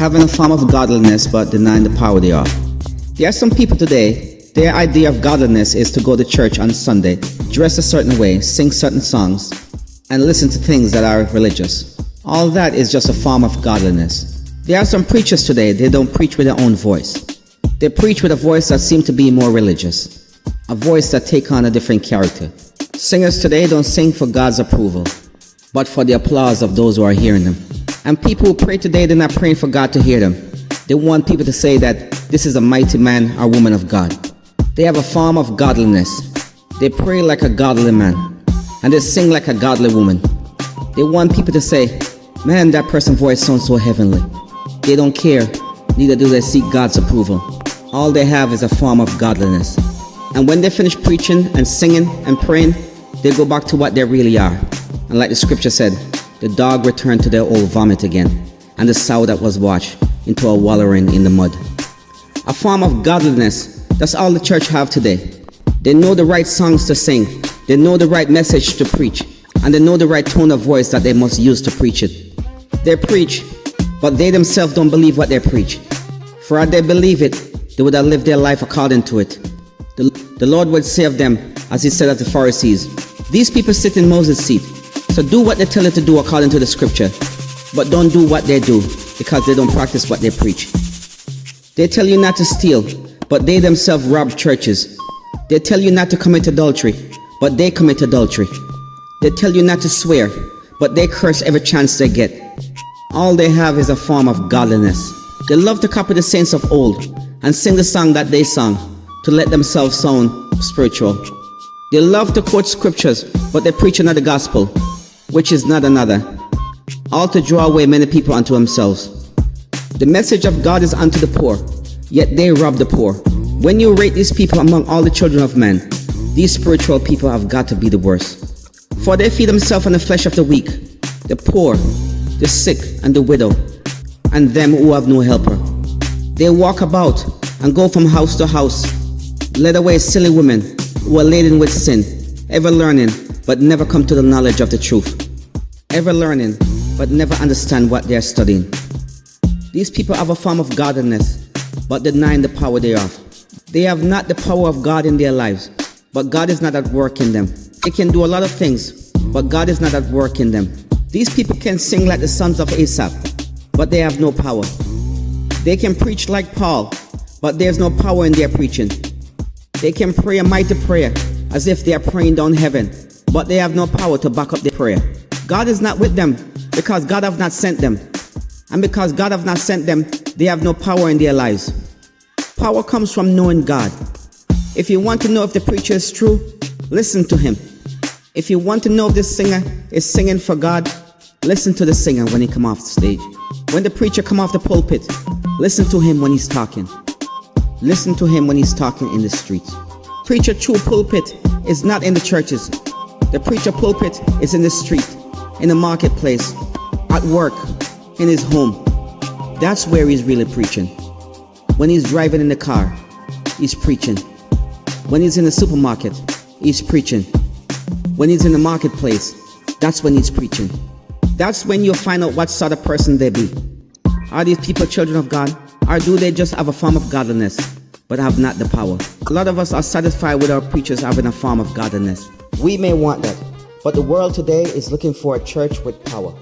having a form of godliness but denying the power thereof. There are some people today, their idea of godliness is to go to church on Sunday, dress a certain way, sing certain songs, and listen to things that are religious. All that is just a form of godliness. There are some preachers today, they don't preach with their own voice. They preach with a voice that seems to be more religious, a voice that takes on a different character. Singers today don't sing for God's approval, but for the applause of those who are hearing them. And people who pray today, they're not praying for God to hear them. They want people to say that this is a mighty man or woman of God. They have a form of godliness. They pray like a godly man, and they sing like a godly woman. They want people to say, man, that person's voice sounds so heavenly. They don't care, neither do they seek God's approval. All they have is a form of godliness. And when they finish preaching and singing and praying, they go back to what they really are. And like the scripture said, the dog returned to their old vomit again, and the sow that was washed into a wallowing in the mud. A form of godliness, that's all the church have today. They know the right songs to sing, they know the right message to preach, and they know the right tone of voice that they must use to preach it. They preach, but they themselves don't believe what they preach. For had they believe it, they would have lived their life according to it. The Lord would say of them, as he said of the Pharisees, these people sit in Moses' seat, so do what they tell you to do according to the scripture, but don't do what they do, because they don't practice what they preach. They tell you not to steal, but they themselves rob churches. They tell you not to commit adultery, but they commit adultery. They tell you not to swear, but they curse every chance they get. All they have is a form of godliness. They love to copy the saints of old and sing the song that they sang to let themselves sound spiritual. They love to quote scriptures, but they preach another gospel, which is not another, all to draw away many people unto themselves. The message of God is unto the poor, yet they rob the poor. When you rate these people among all the children of men, these spiritual people have got to be the worst. For they feed themselves on the flesh of the weak, the poor, the sick, and the widow, and them who have no helper. They walk about and go from house to house, led away silly women who are laden with sin, ever learning, but never come to the knowledge of the truth. Ever learning, but never understand what they are studying. These people have a form of godliness, but denying the power thereof. They have not the power of God in their lives, but God is not at work in them. They can do a lot of things, but God is not at work in them. These people can sing like the sons of Asaph, but they have no power. They can preach like Paul, but there's no power in their preaching. They can pray a mighty prayer as if they are praying down heaven, but they have no power to back up their prayer. God is not with them because God have not sent them. And because God have not sent them, they have no power in their lives. Power comes from knowing God. If you want to know if the preacher is true, listen to him. If you want to know if this singer is singing for God, listen to the singer when he come off the stage. When the preacher come off the pulpit, listen to him when he's talking. Listen to him when he's talking in the streets. Preacher true pulpit is not in the churches. The preacher pulpit is in the street, in the marketplace, at work, in his home. That's where he's really preaching. When he's driving in the car, he's preaching. When he's in the supermarket, he's preaching. When he's in the marketplace, that's when he's preaching. That's when you'll find out what sort of person they be. Are these people children of God? Or do they just have a form of godliness, but have not the power? A lot of us are satisfied with our preachers having a form of godliness. We may want that, but the world today is looking for a church with power.